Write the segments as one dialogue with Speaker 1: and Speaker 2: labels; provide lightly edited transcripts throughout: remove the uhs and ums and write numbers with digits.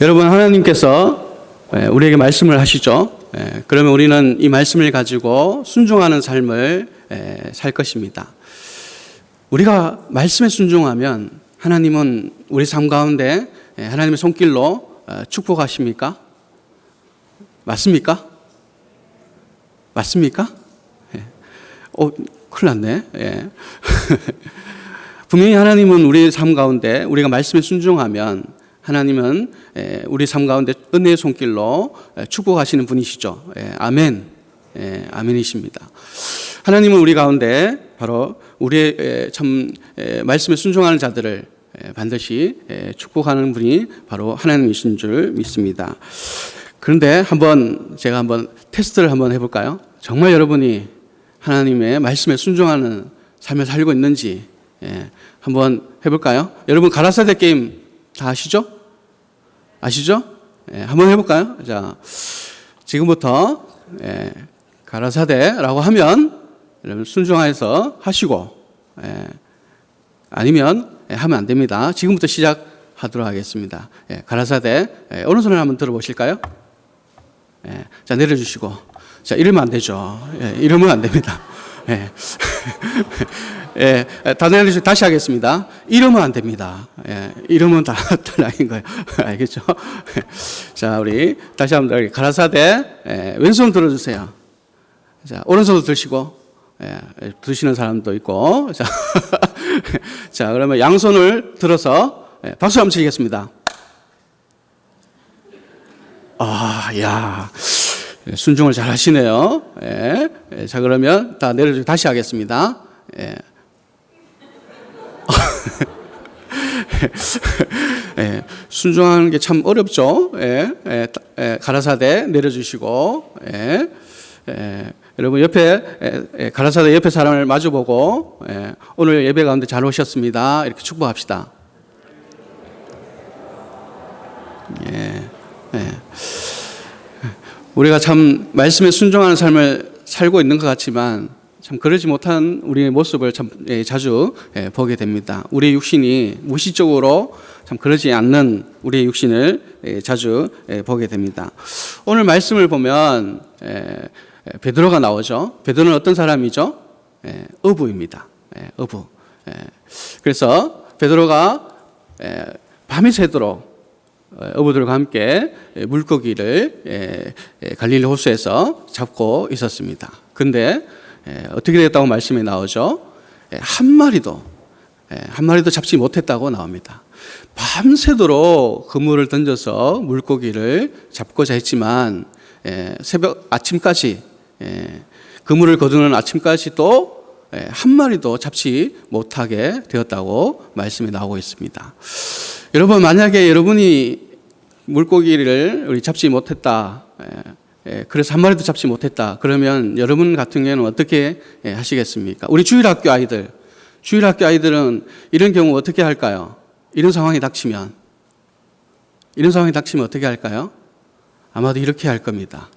Speaker 1: 여러분, 하나님께서 우리에게 말씀을 하시죠. 그러면 우리는 이 말씀을 가지고 순종하는 삶을 살 것입니다. 우리가 말씀에 순종하면 하나님은 우리 삶 가운데 하나님의 손길로 축복하십니까? 맞습니까? 맞습니까? 큰일 났네. 분명히 하나님은 우리 삶 가운데 우리가 말씀에 순종하면 하나님은 우리 삶 가운데 은혜의 손길로 축복하시는 분이시죠. 아멘. 아멘이십니다. 하나님은 우리 가운데 바로 우리의 참 말씀에 순종하는 자들을 반드시 축복하는 분이 바로 하나님이신 줄 믿습니다. 그런데 제가 한번 테스트를 한번 해볼까요? 정말 여러분이 하나님의 말씀에 순종하는 삶을 살고 있는지 한번 해볼까요? 여러분, 가라사대 게임 다 아시죠? 아시죠? 한번 해볼까요? 자, 지금부터 가라사대라고 하면 여러분 순종해서 하시고, 아니면 하면 안 됩니다. 지금부터 시작하도록 하겠습니다. 가라사대 오른손을 한번 들어보실까요? 자, 내려주시고. 자, 이러면 안 되죠. 이러면 안 됩니다. 다 내려주시고 다시 하겠습니다. 이러면 안 됩니다. 이러면 다 탈락인 거예요. 알겠죠? 자, 우리 다시 한번 가라사대 왼손 들어주세요. 자, 오른손도 드시고, 드시는 사람도 있고. 자, 자, 그러면 양손을 들어서 박수 한번 치겠습니다. 야. 순종을 잘 하시네요. 자, 그러면 다 내려주고 다시 하겠습니다. 순종하는 게 참 어렵죠. 가라사대 내려주시고, 여러분 옆에 가라사대 옆에 사람을 마주보고 오늘 예배 가운데 잘 오셨습니다. 이렇게 축복합시다. 우리가 참 말씀에 순종하는 삶을 살고 있는 것 같지만 참 그러지 못한 우리의 모습을 참 자주 보게 됩니다. 우리의 육신이 무의식적으로 참 그러지 않는 우리의 육신을 자주 보게 됩니다. 오늘 말씀을 보면 베드로가 나오죠. 베드로는 어떤 사람이죠? 어부입니다. 어부. 그래서 베드로가 밤이 새도록 어부들과 함께 물고기를 갈릴리 호수에서 잡고 있었습니다. 근데 어떻게 됐다고 말씀이 나오죠? 한 마리도 잡지 못했다고 나옵니다. 밤새도록 그물을 던져서 물고기를 잡고자 했지만 아침까지 그물을 거두는 아침까지도 한 마리도 잡지 못하게 되었다고 말씀이 나오고 있습니다. 여러분, 만약에 여러분이 물고기를 우리 잡지 못했다, 그래서 한 마리도 잡지 못했다, 그러면 여러분 같은 경우에는 어떻게 하시겠습니까? 우리 주일학교 아이들은 이런 경우 어떻게 할까요? 이런 상황이 닥치면 어떻게 할까요? 아마도 이렇게 할 겁니다.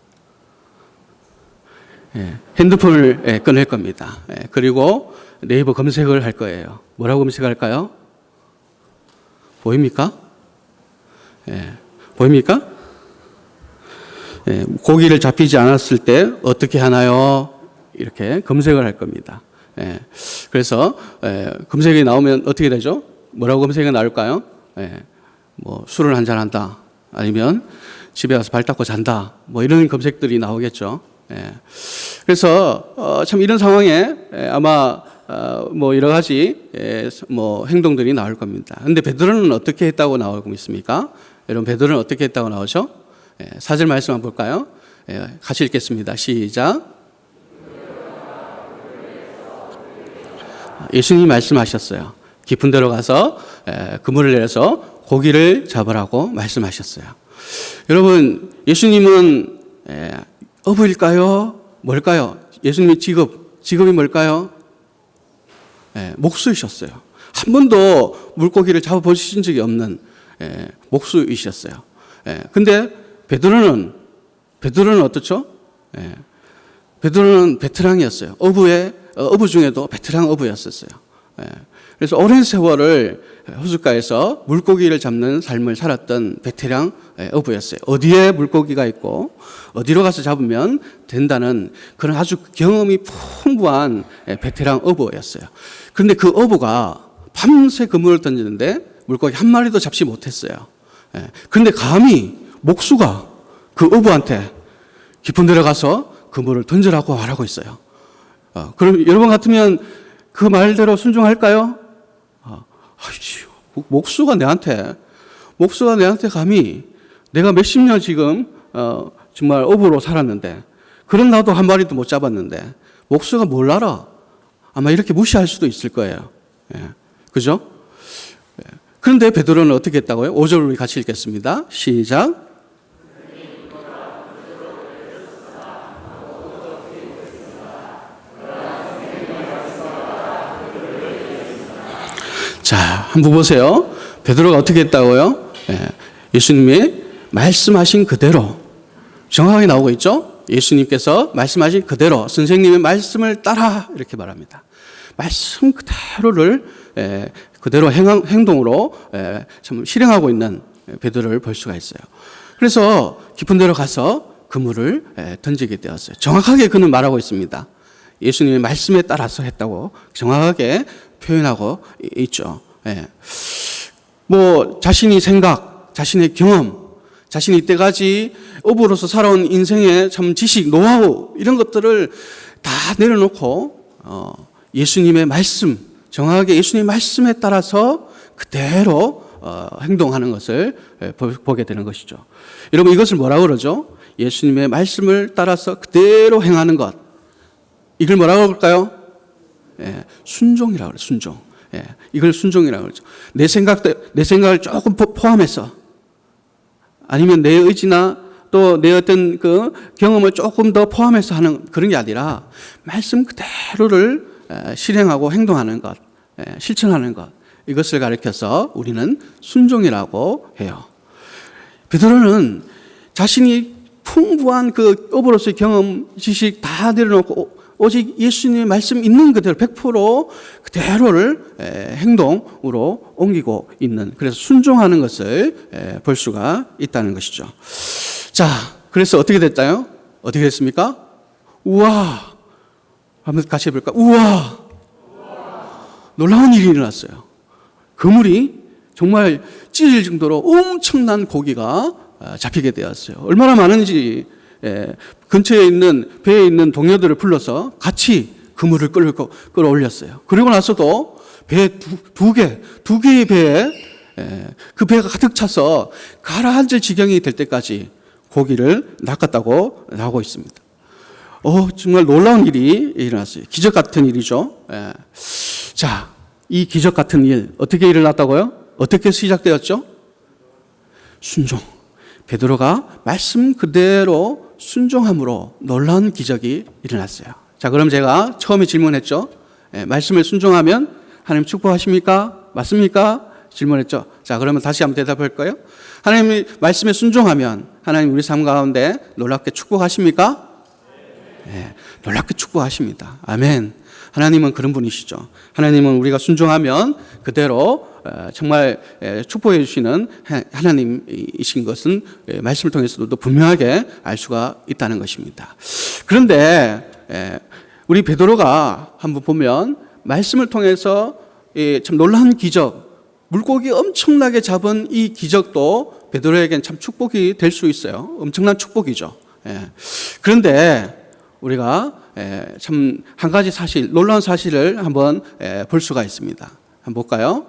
Speaker 1: 핸드폰을 꺼낼 겁니다. 그리고 네이버 검색을 할 거예요. 뭐라고 검색할까요? 보입니까? 보입니까? 고기를 잡히지 않았을 때 어떻게 하나요? 이렇게 검색을 할 겁니다. 그래서 검색이 나오면 어떻게 되죠? 뭐라고 검색이 나올까요? 뭐 술을 한잔 한다, 아니면 집에 가서 발 닦고 잔다, 뭐 이런 검색들이 나오겠죠. 그래서 참 이런 상황에 아마 뭐 여러 가지 뭐 행동들이 나올 겁니다. 그런데 베드로는 어떻게 했다고 나오고 있습니까? 여러분, 베드로는 어떻게 했다고 나오죠? 4절 말씀 한번 볼까요? 같이 읽겠습니다. 시작. 예수님이 말씀하셨어요. 깊은 데로 가서 그물을 내려서 고기를 잡으라고 말씀하셨어요. 여러분, 예수님은 어부일까요? 뭘까요? 예수님의 직업이 뭘까요? 목수이셨어요. 한 번도 물고기를 잡아보신 적이 없는 목수이셨어요. 근데 베드로는 어떻죠? 베드로는 베테랑이었어요. 어부 중에도 베테랑 어부였었어요. 그래서 오랜 세월을 호숫가에서 물고기를 잡는 삶을 살았던 베테랑 어부였어요. 어디에 물고기가 있고 어디로 가서 잡으면 된다는 그런 아주 경험이 풍부한 베테랑 어부였어요. 그런데 그 어부가 밤새 그물을 던지는데 물고기 한 마리도 잡지 못했어요. 그런데 감히 목수가 그 어부한테 깊은 데로 가서 그물을 던지라고 말하고 있어요. 그럼 여러분 같으면 그 말대로 순종할까요? 목수가 내한테 감히 내가 몇십 년 지금 정말 어부로 살았는데 그런 나도 한 마리도 못 잡았는데 목수가 뭘 알아? 아마 이렇게 무시할 수도 있을 거예요. 그죠? 그런데 베드로는 어떻게 했다고요? 5절 우리 같이 읽겠습니다. 시작. 자, 한번 보세요. 베드로가 어떻게 했다고요? 예수님이 말씀하신 그대로 정확하게 나오고 있죠? 예수님께서 말씀하신 그대로 선생님의 말씀을 따라 이렇게 말합니다. 말씀 그대로를 그대로 행동으로 참 실행하고 있는 베드로를 볼 수가 있어요. 그래서 깊은 데로 가서 그물을 던지게 되었어요. 정확하게 그는 말하고 있습니다. 예수님의 말씀에 따라서 했다고 정확하게 표현하고 있죠. 뭐 자신의 생각, 자신의 경험, 자신이 이때까지 어부로서 살아온 인생의 참 지식, 노하우 이런 것들을 다 내려놓고 예수님의 말씀, 정확하게 예수님의 말씀에 따라서 그대로 행동하는 것을 보게 되는 것이죠. 여러분 이것을 뭐라고 그러죠? 예수님의 말씀을 따라서 그대로 행하는 것. 이걸 뭐라고 그럴까요? 순종이라고 그래요. 순종. 이걸 순종이라고 그러죠. 내 생각을 조금 포함해서 아니면 내 의지나 또 내 어떤 그 경험을 조금 더 포함해서 하는 그런 게 아니라 말씀 그대로를 실행하고 행동하는 것, 실천하는 것 이것을 가리켜서 우리는 순종이라고 해요. 베드로는 자신이 풍부한 그 어부로서의 경험, 지식 다 내려놓고 오직 예수님의 말씀 있는 그대로 100% 그대로를 행동으로 옮기고 있는 그래서 순종하는 것을 볼 수가 있다는 것이죠. 자, 그래서 어떻게 됐나요? 어떻게 됐습니까? 우와! 한번 같이 해볼까? 우와! 놀라운 일이 일어났어요. 그물이 정말 찢을 정도로 엄청난 고기가 잡히게 되었어요. 얼마나 많은지 근처에 있는 배에 있는 동료들을 불러서 같이 그물을 끌어올렸어요. 그리고 나서도 배 두 개의 배에 그 배가 가득 차서 가라앉을 지경이 될 때까지 고기를 낚았다고 나오고 있습니다. 정말 놀라운 일이 일어났어요. 기적 같은 일이죠. 자, 이 기적 같은 일 어떻게 일어났다고요? 어떻게 시작되었죠? 순종. 베드로가 말씀 그대로 순종함으로 놀라운 기적이 일어났어요. 자, 그럼 제가 처음에 질문했죠. 말씀을 순종하면 하나님 축복하십니까? 맞습니까? 질문했죠. 자, 그러면 다시 한번 대답할 거예요. 하나님이 말씀에 순종하면 하나님 우리 삶 가운데 놀랍게 축복하십니까? 네, 놀랍게 축복하십니다. 아멘. 하나님은 그런 분이시죠. 하나님은 우리가 순종하면 그대로 정말 축복해 주시는 하나님이신 것은 말씀을 통해서도 분명하게 알 수가 있다는 것입니다. 그런데 우리 베드로가 한번 보면 말씀을 통해서 참 놀라운 기적, 물고기 엄청나게 잡은 이 기적도 베드로에겐 참 축복이 될 수 있어요. 엄청난 축복이죠. 그런데 우리가 참 한 가지 사실, 놀라운 사실을 한번 볼 수가 있습니다. 한번 볼까요?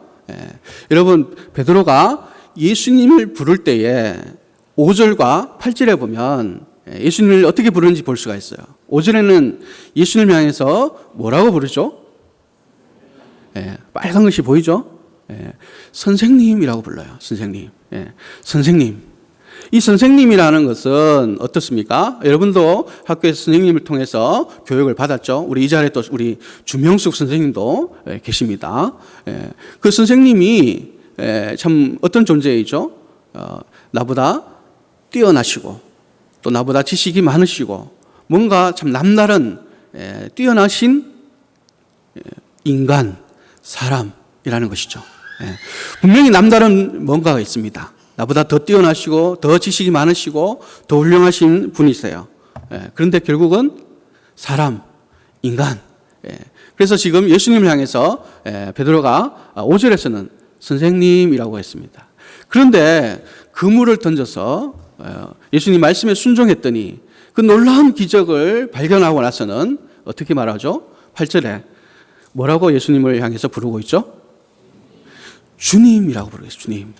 Speaker 1: 여러분, 베드로가 예수님을 부를 때에 5절과 8절에 보면 예수님을 어떻게 부르는지 볼 수가 있어요. 5절에는 예수님을 향해서 뭐라고 부르죠? 빨간 것이 보이죠? 선생님이라고 불러요. 선생님. 선생님. 이 선생님이라는 것은 어떻습니까? 여러분도 학교에서 선생님을 통해서 교육을 받았죠. 우리 이 자리에 또 우리 주명숙 선생님도 계십니다. 그 선생님이 참 어떤 존재이죠? 나보다 뛰어나시고 또 나보다 지식이 많으시고 뭔가 참 남다른 뛰어나신 인간, 사람 이라는 것이죠. 예. 분명히 남다른 뭔가가 있습니다. 나보다 더 뛰어나시고 더 지식이 많으시고 더 훌륭하신 분이세요. 예. 그런데 결국은 사람, 인간. 예. 그래서 지금 예수님을 향해서 베드로가 5절에서는 선생님이라고 했습니다. 그런데 그물을 던져서 예수님 말씀에 순종했더니 그 놀라운 기적을 발견하고 나서는 어떻게 말하죠? 8절에 뭐라고 예수님을 향해서 부르고 있죠? 주님이라고 부르고 있어요. 주님.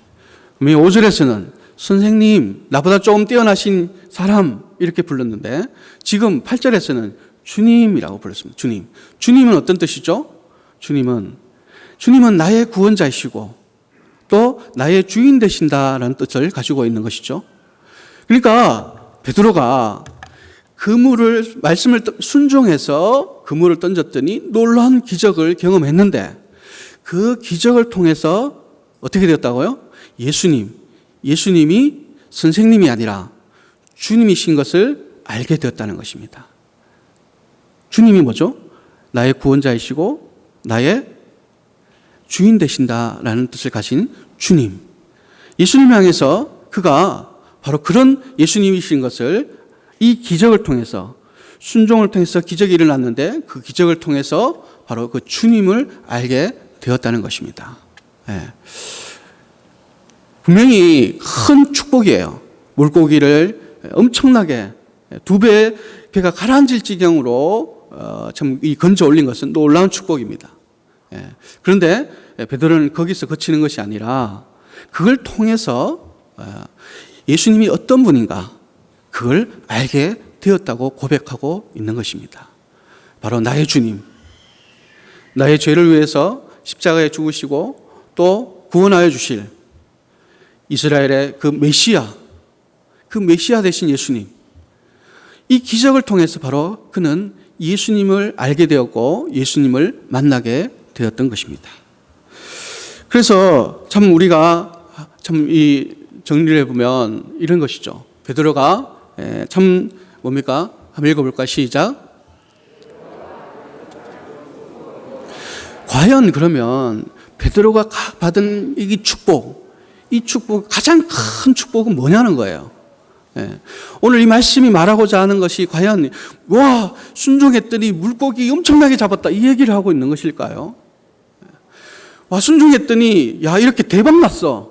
Speaker 1: 5절에서는 선생님, 나보다 조금 뛰어나신 사람 이렇게 불렀는데 지금 8절에서는 주님이라고 불렀습니다. 주님. 주님은 어떤 뜻이죠? 주님은 나의 구원자이시고 또 나의 주인 되신다라는 뜻을 가지고 있는 것이죠. 그러니까 베드로가 말씀을 순종해서 그물을 던졌더니 놀라운 기적을 경험했는데 그 기적을 통해서 어떻게 되었다고요? 예수님이 선생님이 아니라 주님이신 것을 알게 되었다는 것입니다. 주님이 뭐죠? 나의 구원자이시고 나의 주인 되신다라는 뜻을 가진 주님. 예수님을 향해서 그가 바로 그런 예수님이신 것을 이 기적을 통해서 순종을 통해서 기적이 일어났는데 그 기적을 통해서 바로 그 주님을 알게 되었다는 것입니다. 예. 분명히 큰 축복이에요. 물고기를 엄청나게 2배 배가 가라앉을 지경으로 참 건져 올린 것은 놀라운 축복입니다. 예. 그런데 베드로는 거기서 그치는 것이 아니라 그걸 통해서 예수님이 어떤 분인가 그걸 알게 되었다고 고백하고 있는 것입니다. 바로 나의 주님, 나의 죄를 위해서 십자가에 죽으시고 또 구원하여 주실 이스라엘의 그 메시아 되신 예수님. 이 기적을 통해서 바로 그는 예수님을 알게 되었고 예수님을 만나게 되었던 것입니다. 그래서 참 우리가 참 이 정리를 해보면 이런 것이죠. 베드로가 참 뭡니까? 한번 읽어볼까? 시작. 과연 그러면 베드로가 받은 이 축복, 가장 큰 축복은 뭐냐는 거예요. 오늘 이 말씀이 말하고자 하는 것이 과연 순종했더니 물고기 엄청나게 잡았다 이 얘기를 하고 있는 것일까요? 순종했더니 이렇게 대박 났어.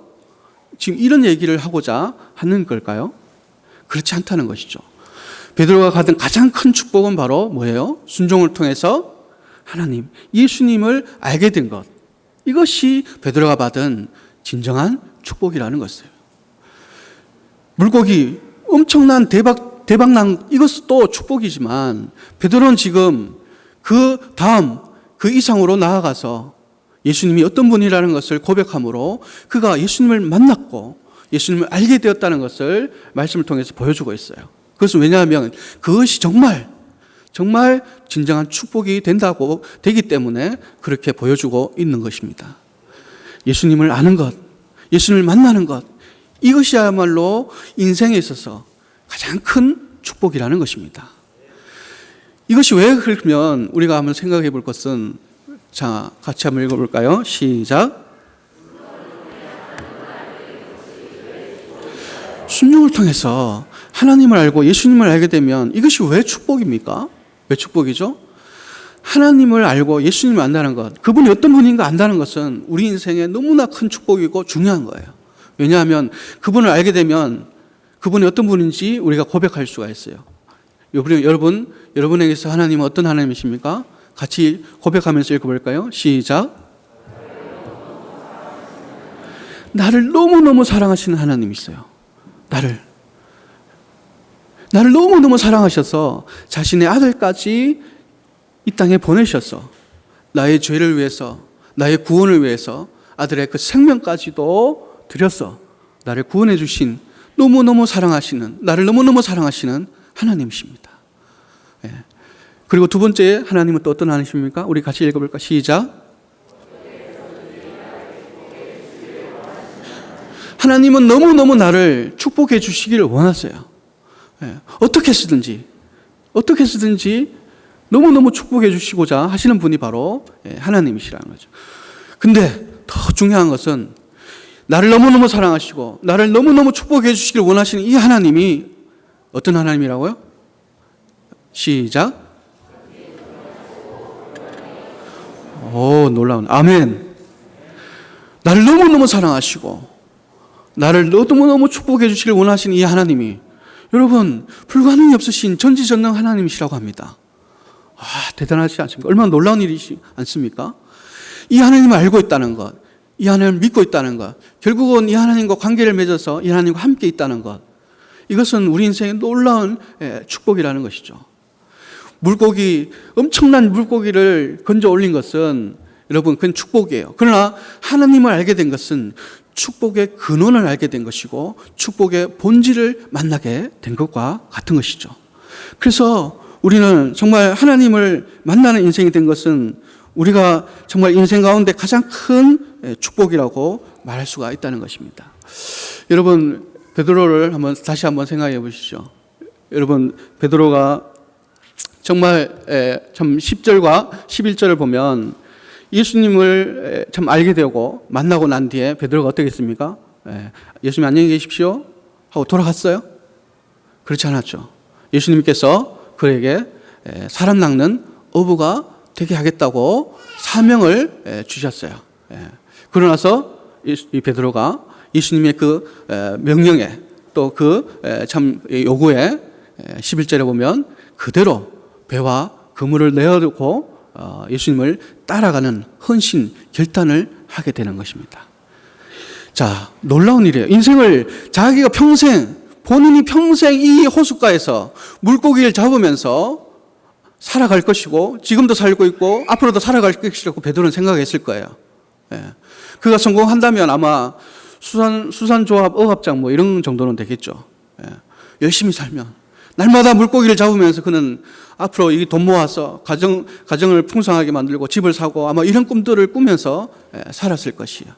Speaker 1: 지금 이런 얘기를 하고자 하는 걸까요? 그렇지 않다는 것이죠. 베드로가 받은 가장 큰 축복은 바로 뭐예요? 순종을 통해서 하나님, 예수님을 알게 된 것. 이것이 베드로가 받은 진정한 축복이라는 것이에요. 물고기 엄청난 대박난 이것도 축복이지만 베드로는 지금 그 다음 그 이상으로 나아가서 예수님이 어떤 분이라는 것을 고백함으로 그가 예수님을 만났고 예수님을 알게 되었다는 것을 말씀을 통해서 보여주고 있어요. 그것은 왜냐하면 그것이 정말 진정한 축복이 되기 때문에 그렇게 보여주고 있는 것입니다. 예수님을 아는 것, 예수님을 만나는 것, 이것이야말로 인생에 있어서 가장 큰 축복이라는 것입니다. 이것이 왜 그러면 우리가 한번 생각해 볼 것은 자, 같이 한번 읽어볼까요? 시작. 순종을 통해서 하나님을 알고 예수님을 알게 되면 이것이 왜 축복입니까? 왜 축복이죠? 하나님을 알고 예수님을 안다는 것, 그분이 어떤 분인가 안다는 것은 우리 인생에 너무나 큰 축복이고 중요한 거예요. 왜냐하면 그분을 알게 되면 그분이 어떤 분인지 우리가 고백할 수가 있어요. 여러분에게서 하나님은 어떤 하나님이십니까? 같이 고백하면서 읽어볼까요? 시작. 나를 너무너무 사랑하시는 하나님이 있어요. 나를 너무너무 사랑하셔서 자신의 아들까지 이 땅에 보내셔서 나의 죄를 위해서, 나의 구원을 위해서 아들의 그 생명까지도 드려서 나를 구원해 주신 나를 너무너무 사랑하시는 하나님이십니다. 그리고 두 번째 하나님은 또 어떤 하나님이십니까? 우리 같이 읽어볼까? 시작. 하나님은 너무너무 나를 축복해 주시기를 원하세요. 어떻게 쓰든지 너무너무 축복해 주시고자 하시는 분이 바로 하나님이시라는 거죠. 근데 더 중요한 것은 나를 너무너무 사랑하시고 나를 너무너무 축복해 주시길 원하시는 이 하나님이 어떤 하나님이라고요? 시작. 오, 놀라운 아멘. 나를 너무너무 사랑하시고 나를 너무너무 축복해 주시길 원하시는 이 하나님이 여러분 불가능이 없으신 전지전능 하나님이시라고 합니다. 아, 대단하지 않습니까? 얼마나 놀라운 일이지 않습니까? 이 하나님을 알고 있다는 것, 이 하나님을 믿고 있다는 것, 결국은 이 하나님과 관계를 맺어서 이 하나님과 함께 있다는 것, 이것은 우리 인생의 놀라운 축복이라는 것이죠. 엄청난 물고기를 건져 올린 것은 여러분 그건 축복이에요. 그러나 하나님을 알게 된 것은 축복의 근원을 알게 된 것이고 축복의 본질을 만나게 된 것과 같은 것이죠. 그래서 우리는 정말 하나님을 만나는 인생이 된 것은 우리가 정말 인생 가운데 가장 큰 축복이라고 말할 수가 있다는 것입니다. 여러분 베드로를 다시 한번 생각해 보시죠. 여러분 베드로가 정말 참 10절과 11절을 보면 예수님을 참 알게 되고 만나고 난 뒤에 베드로가 어떻게 했습니까? 예수님 안녕히 계십시오 하고 돌아갔어요? 그렇지 않았죠. 예수님께서 그에게 사람 낚는 어부가 되게 하겠다고 사명을 주셨어요. 그러나서 이 베드로가 예수님의 그 명령에 또 그 참 요구에 11절에 보면 그대로 배와 그물을 내어놓고 예수님을 따라가는 헌신 결단을 하게 되는 것입니다. 자, 놀라운 일이에요. 인생을 자기가 본인이 평생 이 호숫가에서 물고기를 잡으면서 살아갈 것이고 지금도 살고 있고 앞으로도 살아갈 것이라고 베드로는 생각했을 거예요. 그가 성공한다면 아마 수산조합 어업장 이런 정도는 되겠죠. 열심히 살면 날마다 물고기를 잡으면서 그는 앞으로 이 돈 모아서 가정을 풍성하게 만들고 집을 사고 아마 이런 꿈들을 꾸면서 살았을 것이에요.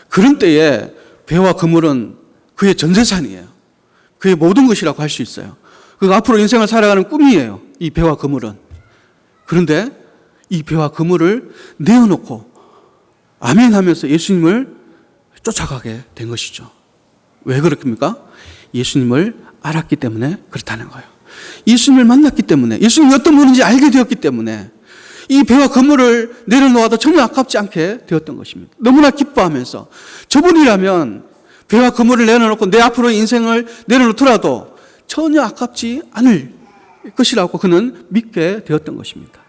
Speaker 1: 그런 때에 배와 그물은 그의 전 재산이에요. 그의 모든 것이라고 할 수 있어요. 그가 앞으로 인생을 살아가는 꿈이에요. 이 배와 그물은. 그런데 이 배와 그물을 내어놓고 아멘 하면서 예수님을 쫓아가게 된 것이죠. 왜 그렇습니까? 예수님을 알았기 때문에 그렇다는 거예요. 예수님을 만났기 때문에, 예수님이 어떤 분인지 알게 되었기 때문에 이 배와 그물을 내려놓아도 정말 아깝지 않게 되었던 것입니다. 너무나 기뻐하면서 저분이라면 배와 그물을 내려놓고 내 앞으로의 인생을 내려놓더라도 전혀 아깝지 않을 것이라고 그는 믿게 되었던 것입니다.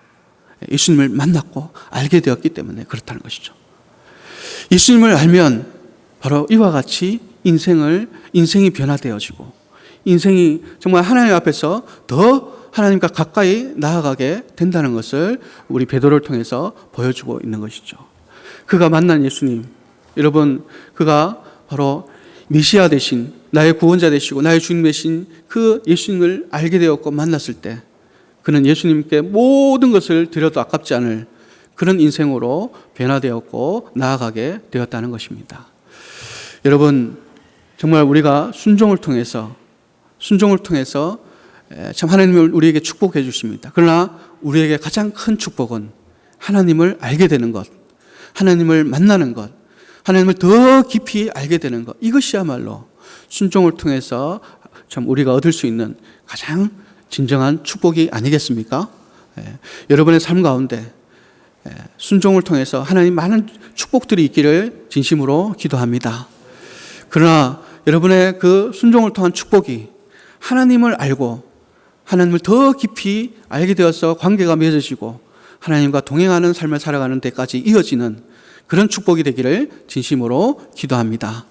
Speaker 1: 예수님을 만났고 알게 되었기 때문에 그렇다는 것이죠. 예수님을 알면 바로 이와 같이 인생이 변화되어지고 인생이 정말 하나님 앞에서 더 하나님과 가까이 나아가게 된다는 것을 우리 베드로를 통해서 보여주고 있는 것이죠. 그가 만난 예수님, 여러분 그가 바로 메시아 되신 나의 구원자 되시고 나의 주님 되신 그 예수님을 알게 되었고 만났을 때 그는 예수님께 모든 것을 드려도 아깝지 않을 그런 인생으로 변화되었고 나아가게 되었다는 것입니다. 여러분 정말 우리가 순종을 통해서 참 하나님을 우리에게 축복해 주십니다. 그러나 우리에게 가장 큰 축복은 하나님을 알게 되는 것, 하나님을 만나는 것, 하나님을 더 깊이 알게 되는 것, 이것이야말로 순종을 통해서 참 우리가 얻을 수 있는 가장 진정한 축복이 아니겠습니까? 여러분의 삶 가운데 순종을 통해서 하나님 많은 축복들이 있기를 진심으로 기도합니다. 그러나 여러분의 그 순종을 통한 축복이 하나님을 알고 하나님을 더 깊이 알게 되어서 관계가 맺어지고 하나님과 동행하는 삶을 살아가는 데까지 이어지는 그런 축복이 되기를 진심으로 기도합니다.